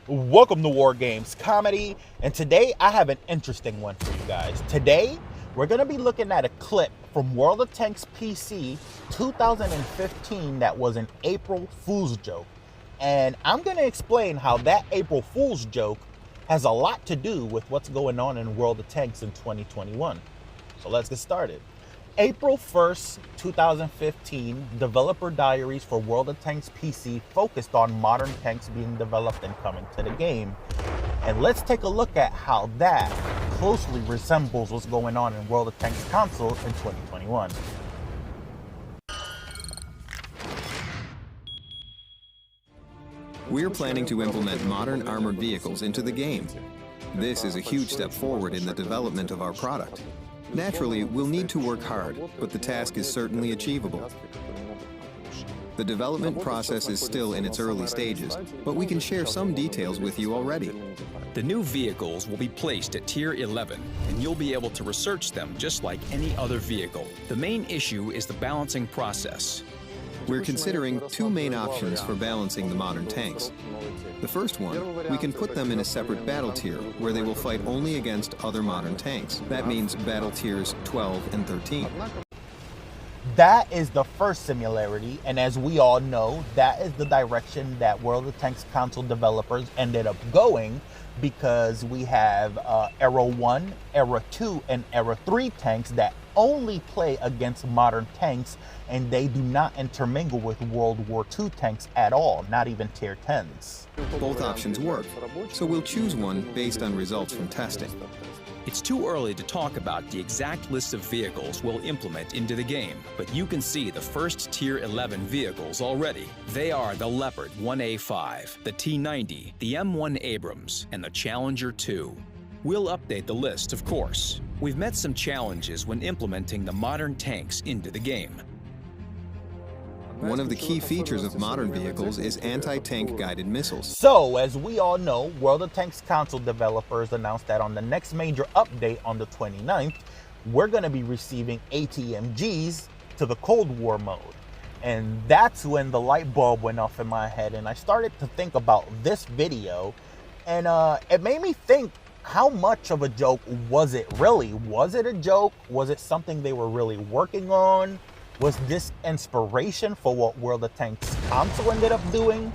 Welcome to Wargamescomedy, and today I have an interesting one for you guys. Today, we're going to be looking at a clip from World of Tanks PC 2015 that was an April Fool's joke. And I'm going to explain how that April Fool's joke has a lot to do with what's going on in World of Tanks in 2021. So let's get started. April 1st, 2015, developer diaries for World of Tanks PC focused on modern tanks being developed and coming to the game. And let's take a look at how that closely resembles what's going on in World of Tanks console in 2021. We're planning to implement modern armored vehicles into the game. This is a huge step forward in the development of our product. Naturally, we'll need to work hard, but the task is certainly achievable. The development process is still in its early stages, but we can share some details with you already. The new vehicles will be placed at Tier 11, and you'll be able to research them just like any other vehicle. The main issue is the balancing process. We're considering two main options for balancing the modern tanks. The first one, we can put them in a separate battle tier where they will fight only against other modern tanks. That means battle tiers 12 and 13. That is the first similarity, and as we all know, that is the direction that World of Tanks console developers ended up going, because we have Era 1, Era 2, and Era 3 tanks that only play against modern tanks, and they do not intermingle with World War II tanks at all, not even Tier 10s. Both options work, so we'll choose one based on results from testing. It's too early to talk about the exact list of vehicles we'll implement into the game, but you can see the first Tier 11 vehicles already. They are the Leopard 1A5, the T-90, the M1 Abrams, and the Challenger 2. We'll update the list, of course. We've met some challenges when implementing the modern tanks into the game. One of the key features of modern vehicles is anti-tank guided missiles. So, as we all know, World of Tanks console developers announced that on the next major update on the 29th, we're going to be receiving ATMGs to the Cold War mode. And that's when the light bulb went off in my head, and I started to think about this video, and it made me think, how much of a joke was it really? Was it a joke? Was it something they were really working on? Was this inspiration for what World of Tanks console ended up doing?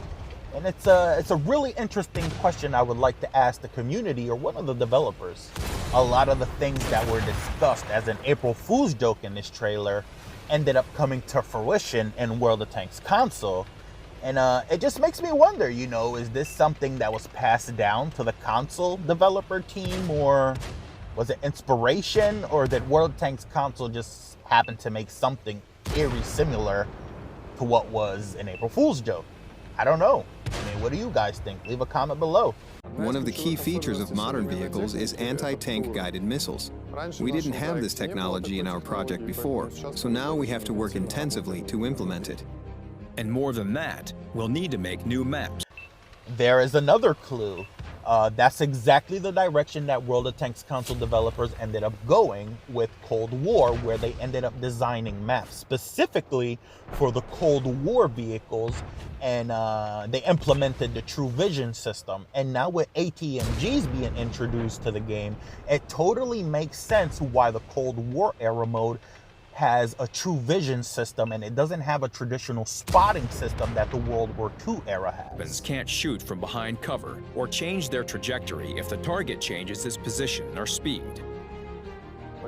And it's a really interesting question I would like to ask the community or one of the developers. A lot of the things that were discussed as an April Fool's joke in this trailer ended up coming to fruition in World of Tanks console. And it just makes me wonder, you know, is this something that was passed down to the console developer team, or was it inspiration, or did World of Tanks console just happen to make something eerie similar to what was an April Fool's joke? I don't know. I mean, what do you guys think? Leave a comment below. One of the key features of modern vehicles is anti-tank guided missiles. We didn't have this technology in our project before, so now we have to work intensively to implement it. And more than that, we'll need to make new maps. There is another clue. That's exactly the direction that World of Tanks console developers ended up going with Cold War, where they ended up designing maps specifically for the Cold War vehicles, and they implemented the True Vision system. And now with ATMGs being introduced to the game, it totally makes sense why the Cold War era mode has a True Vision system, and it doesn't have a traditional spotting system that the World War II era has. Weapons can't shoot from behind cover or change their trajectory if the target changes its position or speed.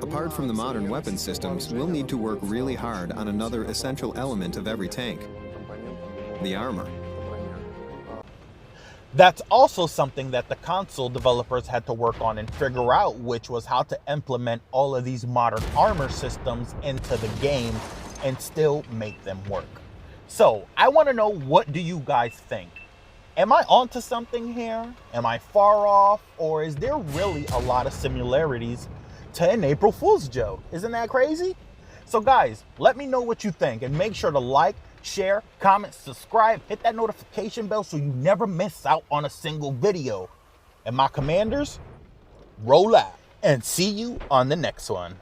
Apart from the modern weapon systems, we'll need to work really hard on another essential element of every tank: the armor. That's also something that the console developers had to work on and figure out, which was how to implement all of these modern armor systems into the game and still make them work. So I want to know, what do you guys think? Am I onto something here? Am I far off? Or is there really a lot of similarities to an April Fool's joke? Isn't that crazy? So guys, let me know what you think, and make sure to like, share, comment, subscribe, hit that notification bell so you never miss out on a single video. And my commanders, roll out, and see you on the next one.